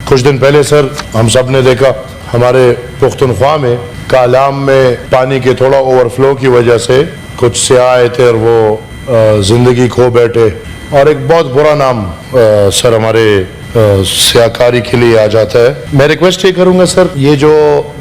کچھ دن پہلے سر ہم سب نے دیکھا ہمارے پختونخوا میں کالام میں پانی کے تھوڑا اوور فلو کی وجہ سے کچھ سیاح آئے تھے اور وہ زندگی کھو بیٹھے، اور ایک بہت برا نام سر ہمارے سیاہ کاری کے لیے آ جاتا ہے۔ میں ریکویسٹ یہ کروں گا سر، یہ جو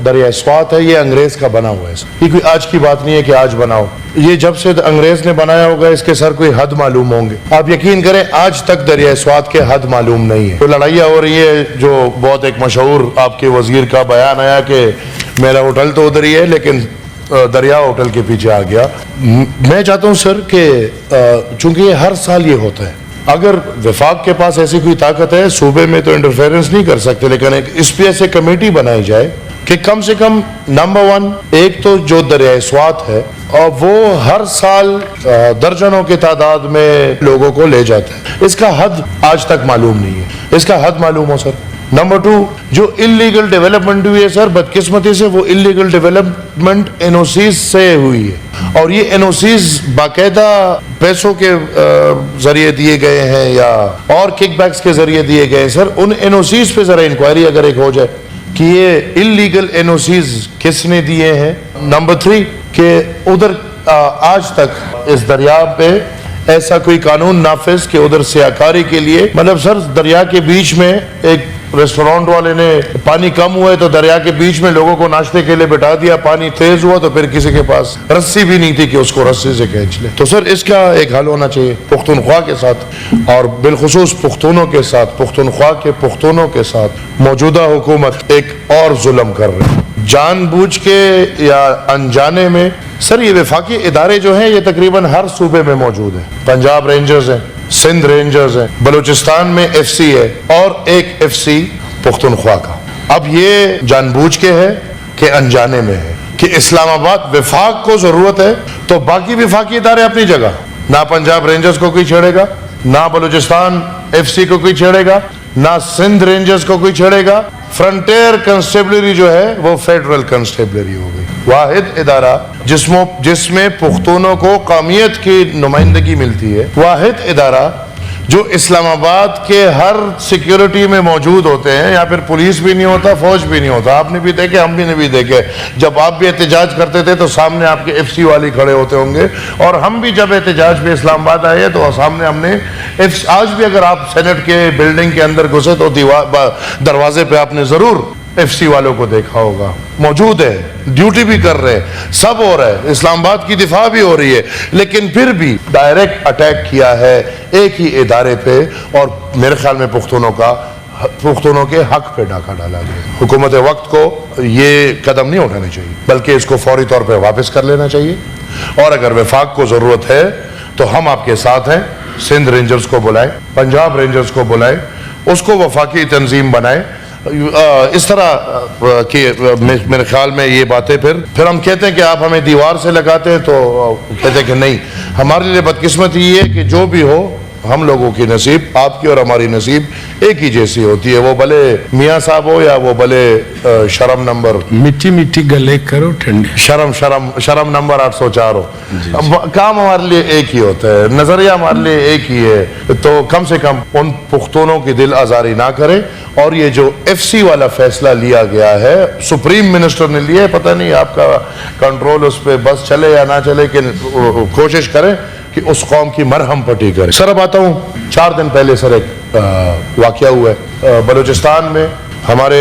دریائے سوات ہے یہ انگریز کا بنا ہوا ہے سر، یہ کوئی آج کی بات نہیں ہے کہ آج بناؤ، یہ جب سے انگریز نے بنایا ہوگا اس کے سر کوئی حد معلوم ہوں گے۔ آپ یقین کریں آج تک دریائے سوات کے حد معلوم نہیں ہے۔ تو لڑائیاں ہو رہی ہے، جو بہت ایک مشہور آپ کے وزیر کا بیان آیا کہ میرا ہوٹل تو ادھر ہی ہے لیکن دریا ہوٹل کے پیچھے آ گیا۔ میں چاہتا ہوں سر کہ چونکہ یہ ہر سال یہ ہوتا ہے، اگر وفاق کے پاس ایسی کوئی طاقت ہے، صوبے میں تو انٹرفیرنس نہیں کر سکتے، لیکن اس پہ ایسے کمیٹی بنائی جائے کہ کم سے کم نمبر 1 ایک تو جو دریائے سوات ہے اور وہ ہر سال درجنوں کی تعداد میں لوگوں کو لے جاتا ہے، اس کا حد آج تک معلوم نہیں ہے، اس کا حد معلوم ہو سر۔ نمبر 2 جو انلیگل ڈیولپمنٹ ہوئی ہے سر، بدقسمتی سے وہ انلیگل ڈیولپمنٹ این او سیز سے ہوئی ہے، اور یہ این او سیز باقاعدہ پیسوں کے ذریعے دیے گئے ہیں یا اور کک بیکس کے ذریعے دیے گئے ہیں سر۔ ان این او سیز پہ ذرا انکوائری اگر ایک ہو جائے کہ یہ انلیگل این او سیز کس نے دیے ہیں۔ نمبر 3 کہ ادھر آج تک اس دریا پہ ایسا کوئی قانون نافذ کہ ادھر سیاکاری کے لیے، مطلب سر دریا کے بیچ میں ایک ریسٹورانٹ والے نے پانی کم ہوا ہے تو دریا کے بیچ میں لوگوں کو ناشتے کے لیے بٹھا دیا، پانی تیز ہوا تو پھر کسی کے پاس رسی بھی نہیں تھی کہ اس کو رسی سے کھینچ لے۔ تو سر اس کا ایک حل ہونا چاہیے پختونخوا کے ساتھ، اور بالخصوص پختونوں کے ساتھ، پختونخوا کے پختونوں کے ساتھ موجودہ حکومت ایک اور ظلم کر رہی ہے جان بوجھ کے یا انجانے میں۔ سر یہ وفاقی ادارے جو ہیں یہ تقریباً ہر صوبے میں موجود ہیں، پنجاب رینجرز ہیں، سندھ رینجرز ہیں، بلوچستان میں ایف سی ہے اور ایک ایف سی پختونخوا کا۔ اب یہ جان بوجھ کے ہے کہ انجانے میں ہے کہ اسلام آباد وفاق کو ضرورت ہے تو باقی وفاقی ادارے اپنی جگہ، نہ پنجاب رینجرز کو کوئی چھیڑے گا، نہ بلوچستان ایف سی کو کوئی چھیڑے گا، نہ سندھ رینجرز کو کوئی چھیڑے گا۔ فرنٹیر کنسٹیبلری جو ہے وہ فیڈرل کنسٹیبلری ہو گئی، واحد ادارہ جس میں پختونوں کو قومیت کی نمائندگی ملتی ہے، واحد ادارہ جو اسلام آباد کے ہر سیکیورٹی میں موجود ہوتے ہیں، یا پھر پولیس بھی نہیں ہوتا، فوج بھی نہیں ہوتا۔ آپ نے بھی دیکھے، ہم بھی دیکھے، جب آپ بھی احتجاج کرتے تھے تو سامنے آپ کے ایف سی والے کھڑے ہوتے ہوں گے، اور ہم بھی جب احتجاج پہ اسلام آباد آئے تو سامنے ہم نے آج بھی اگر آپ سینٹ کے بلڈنگ کے اندر گھسے تو دروازے پہ آپ نے ضرور ایف سی والوں کو دیکھا ہوگا، موجود ہے، ڈیوٹی بھی کر رہے ہیں، سب ہو رہا ہے، اسلام آباد کی دفاع بھی ہو رہی ہے، لیکن پھر بھی ڈائریکٹ اٹیک کیا ہے ایک ہی ادارے پہ، اور میرے خیال میں پختونوں کے حق پہ ڈاکہ ڈالا گیا۔ حکومت وقت کو یہ قدم نہیں اٹھانے چاہیے، بلکہ اس کو فوری طور پہ واپس کر لینا چاہیے، اور اگر وفاق کو ضرورت ہے تو ہم آپ کے ساتھ ہیں۔ سندھ رینجرز کو بلائیں، پنجاب رینجرز کو بلائیں، اس کو وفاقی تنظیم بنائیں، اس طرح کہ میرے خیال میں یہ باتیں پھر ہم کہتے ہیں کہ آپ ہمیں دیوار سے لگاتے ہیں، تو کہتے ہیں کہ نہیں، ہمارے لیے بدقسمتی یہ ہے کہ جو بھی ہو ہم لوگوں کی نصیب، آپ کی اور ہماری نصیب ایک ہی جیسی ہوتی ہے، وہ بھلے میاں صاحب ہو یا وہ بھلے شرم نمبر میٹھی گلے کرو ٹھنڈی شرم نمبر 804 ہو، کام ہمارے لیے ایک ہی ہوتا ہے، نظریہ ہمارے لیے ایک ہی ہے۔ تو کم سے کم ان پختونوں کی دل آزاری نہ کرے، اور یہ جو ایف سی والا فیصلہ لیا گیا ہے، سپریم منسٹر نے لیا ہے، پتہ نہیں آپ کا کنٹرول اس پہ بس چلے یا نہ چلے، کہ کوشش کریں کہ اس قوم کی مرہم پٹی کرے۔ سر اب آتا ہوں، 4 دن پہلے سر ایک واقعہ ہوا ہے بلوچستان میں، ہمارے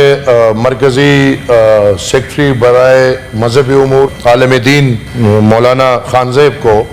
مرکزی سیکرٹری برائے مذہبی امور عالم دین مولانا خان زیب کو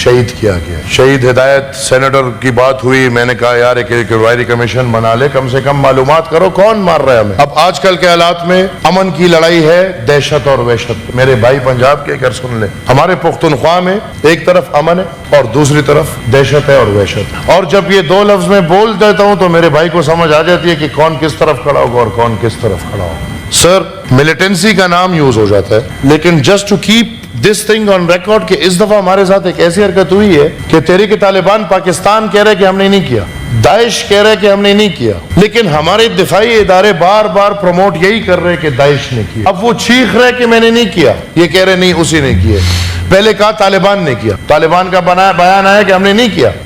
شہید کیا گیا۔ شہید ہدایت سینیٹر کی بات ہوئی، میں نے کہا یار ایک انکوائری کمیشن بنا لے، کم سے کم معلومات کرو کون مار رہا ہے ہمیں۔ اب آج کل کے حالات میں امن کی لڑائی ہے دہشت اور وحشت۔ میرے بھائی پنجاب کے اگر سن لیں، ہمارے پختونخوا میں ایک طرف امن ہے اور دوسری طرف دہشت ہے اور وحشت، اور جب یہ 2 لفظ میں بول دیتا ہوں تو میرے بھائی کو سمجھ آ جاتی ہے کہ کون کس طرف کھڑا ہوگا اور کون کس طرف کھڑا ہوگا۔ سر ملیٹنسی کا نام یوز ہو جاتا ہے، لیکن just to keep this thing on record کہ اس دفعہ ہمارے ساتھ ایک ایسی حرکت ہوئی ہے کہ تحریک طالبان پاکستان کہہ رہے کہ ہم نے نہیں کیا، داعش کہہ رہے کہ ہم نے نہیں کیا، لیکن ہمارے دفاعی ادارے بار بار پروموٹ یہی کر رہے کہ داعش نے کیا۔ اب وہ چیخ رہے کہ میں نے نہیں کیا، یہ کہہ رہے نہیں اسی نے کیے۔ پہلے کہا طالبان نے کیا، طالبان کا بیان آیا کہ ہم نے نہیں کیا،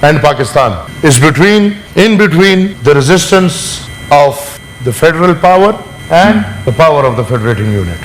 and Pakistan is in between the resistance of the federal power and the power of the federating unit.